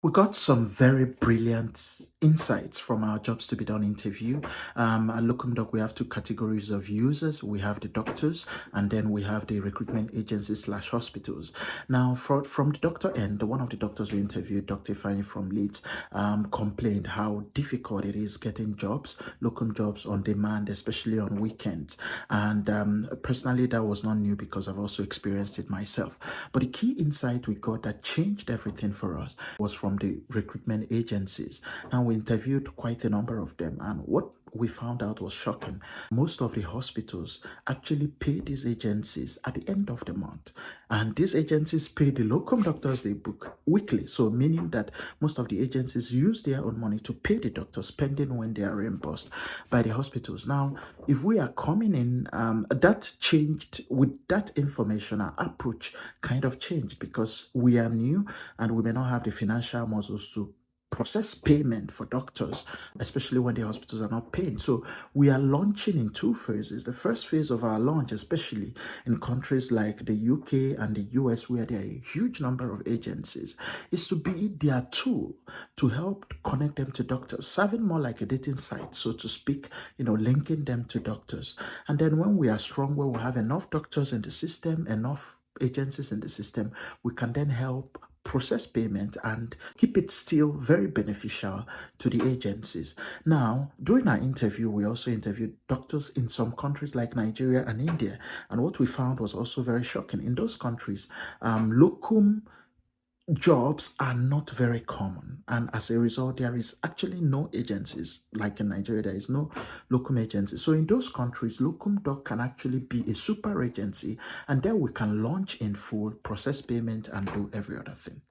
We got some very brilliant insights from our jobs to be done interview. At LocumDoc, we have two categories of users. We have the doctors, and then we have the recruitment agencies slash hospitals. Now, from the doctor end, one of the doctors we interviewed, Dr. Ifeanyi from Leeds, complained how difficult it is getting jobs, locum jobs on demand, especially on weekends. And personally, that was not new because I've also experienced it myself. But the key insight we got that changed everything for us was from the recruitment agencies. And we interviewed quite a number of them. And what we found out was shocking. Most of the hospitals actually pay these agencies at the end of the month. And these agencies pay the locum doctors they book weekly. So, meaning that most of the agencies use their own money to pay the doctors, pending when they are reimbursed by the hospitals. Now, if we are coming in, that changed with that information. Our approach kind of changed because we are new and we may not have the financial muscles to process payment for doctors, especially when the hospitals are not paying. So we are launching in two phases. The first phase of our launch, especially in countries like the UK and the US, where there are a huge number of agencies, is to be their tool to help connect them to doctors, serving more like a dating site, so to speak, linking them to doctors. And then when we are strong, where we have enough doctors in the system, enough agencies in the system, we can then help process payment and keep it still very beneficial to the agencies. Now, during our interview, we also interviewed doctors in some countries like Nigeria and India. And what we found was also very shocking. In those countries, locum jobs are not very common, and as a result there is actually no agencies. Like in Nigeria, there is no locum agency. So in those countries, LocumDoc can actually be a super agency, and then we can launch in full, process payment, and do every other thing.